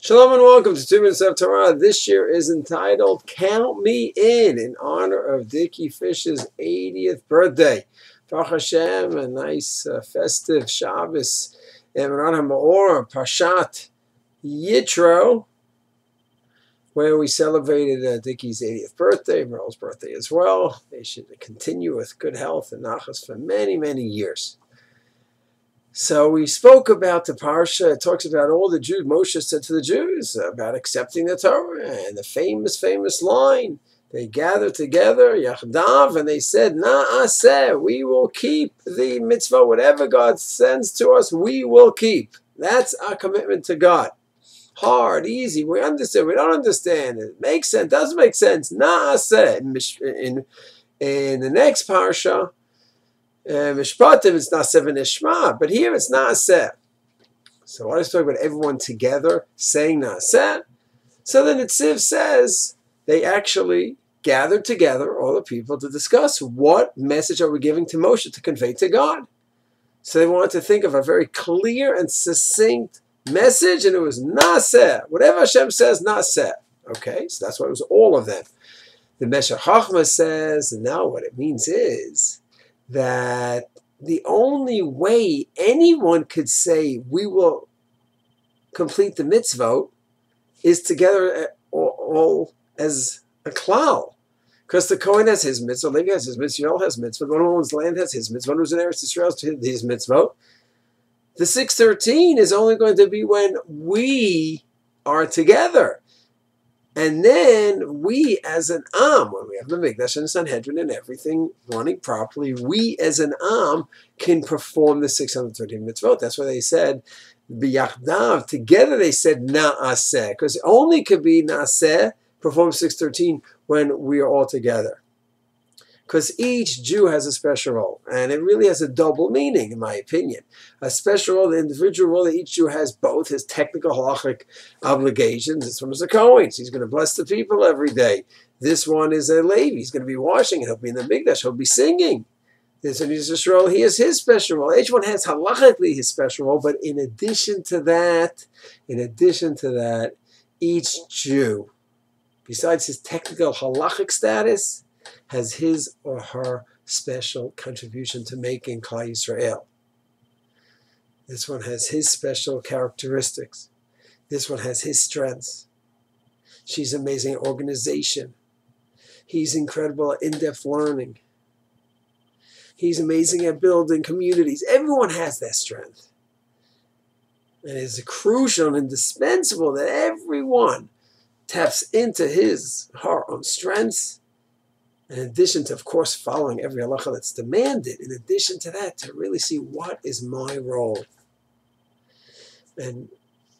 Shalom and welcome to 2 Minutes of Torah. This year is entitled Count Me In honor of Dicky Fish's 80th birthday. Baruch Hashem, a nice festive Shabbos. Emanat HaMaor, Parshat Yitro, where we celebrated Dicky's 80th birthday, Merle's birthday as well. They should continue with good health and nachas for many, many years. So we spoke about the parsha. It talks about all the Jews. Moshe said to the Jews about accepting the Torah and the famous line. They gathered together, Yachdav, and they said, Na'aseh, we will keep the mitzvah. Whatever God sends to us, we will keep. That's our commitment to God. Hard, easy. We understand. We don't understand. It makes sense. Doesn't make sense. Na'aseh. In the next parsha, Mishpatim, it's Naseh v'Nishma, but here it's Naseh. So I was talking about everyone together saying Naseh. So then the Tziv says they actually gathered together, all the people, to discuss what message are we giving to Moshe to convey to God. So they wanted to think of a very clear and succinct message, and it was Naseh. Whatever Hashem says, Naseh. Okay, so that's why it was all of them. The Meshech Chochmah says, and now what it means is that the only way anyone could say we will complete the mitzvot is together all as a klal. Because the Kohen has his mitzvah, Levi has his mitzvah, Yisrael has mitzvah, one who owns land has his mitzvah, one who's in Eretz Yisrael has his mitzvah. The 613 is only going to be when we are together. And then we as an Am, when we have the Mikdash and Sanhedrin and everything running properly, we as an Am can perform the 613 mitzvot. That's why they said, B'yachdav, together they said Na'aseh, because it only could be Na'aseh, perform 613, when we are all together. Because each Jew has a special role, and it really has a double meaning, in my opinion. A special role, the individual role that each Jew has, both his technical halachic obligations. This one is a Kohen. He's going to bless the people every day. This one is a Levi. He's going to be washing, and he'll be in the Mikdash. He'll be singing. This one is a role. He has his special role. Each one has halachically his special role, but in addition to that, each Jew, besides his technical halachic status, has his or her special contribution to make in Klal Yisrael. This one has his special characteristics. This one has his strengths. She's amazing at organization. He's incredible at in-depth learning. He's amazing at building communities. Everyone has that strength. And it's crucial and indispensable that everyone taps into his or her own strengths. In addition to, of course, following every halacha that's demanded, in addition to that, to really see what is my role. And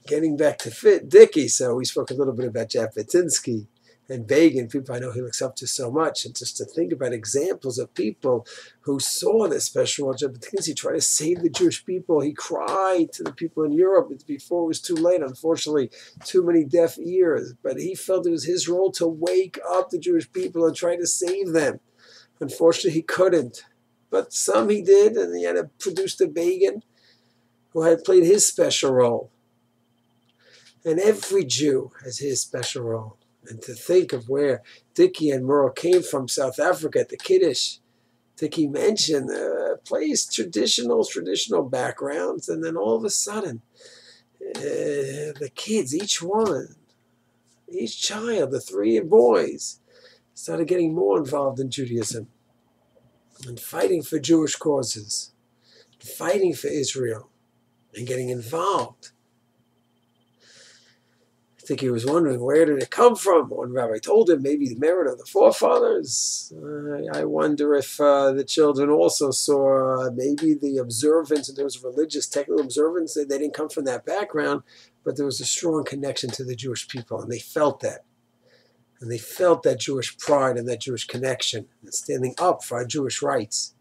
getting back to Dicky, so we spoke a little bit about Jabotinsky and Begin, people I know he looks up to so much, and just to think about examples of people who saw this special role. Jabotinsky tried to save the Jewish people. He cried to the people in Europe before it was too late. Unfortunately, too many deaf ears. But he felt it was his role to wake up the Jewish people and try to save them. Unfortunately, he couldn't. But some he did, and he had to produce the Begin, who had played his special role. And every Jew has his special role. And to think of where Dicky and Merle came from, South Africa, at the Kiddush, Dicky mentioned plays traditional backgrounds, and then all of a sudden, the kids, each child, the three boys, started getting more involved in Judaism and fighting for Jewish causes, fighting for Israel, and getting involved. I think he was wondering, where did it come from? One rabbi told him maybe the merit of the forefathers. I wonder if the children also saw maybe the observance in terms of religious, technical observance. They didn't come from that background, but there was a strong connection to the Jewish people, and they felt that. And they felt that Jewish pride and that Jewish connection, and standing up for our Jewish rights.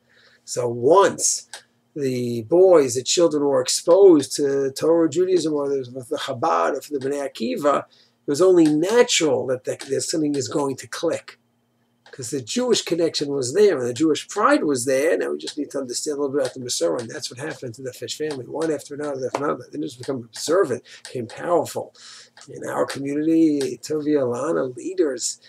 So once the children were exposed to Torah Judaism, or the Chabad, or for the Bnei Akiva, it was only natural that something is going to click. because the Jewish connection was there and the Jewish pride was there. Now we just need to understand a little bit about the Masorah, and that's what happened to the Fish family, one after another, after another. They just become observant, became powerful. In our community, Tovia Alana, leaders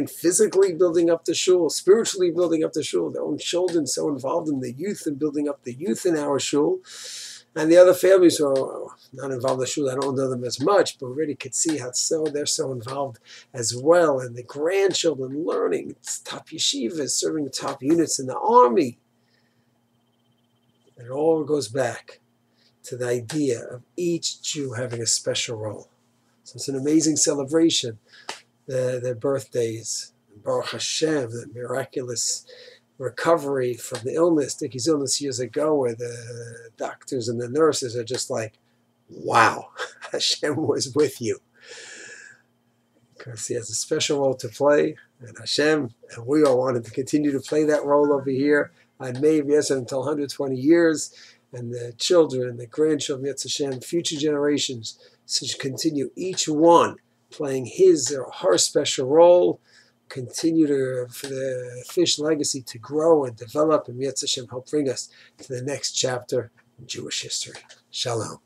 physically building up the shul, spiritually building up the shul, their own children so involved in the youth and building up the youth in our shul. And the other families who are not involved in the shul, I don't know them as much, but already could see how they're so involved as well. And the grandchildren learning, top yeshivas, serving the top units in the army. And it all goes back to the idea of each Jew having a special role. So it's an amazing celebration, their birthdays. Baruch Hashem, the miraculous recovery from the illness, Dicky's illness years ago, where the doctors and the nurses are just like, wow, Hashem was with you. Because he has a special role to play, and Hashem, and we all wanted to continue to play that role over here on May, yes, until 120 years, and the children and the grandchildren, Yetz Hashem, future generations, should continue each one playing his or her special role, continue for the Fish legacy to grow and develop, and Yetz Hashem help bring us to the next chapter in Jewish history. Shalom.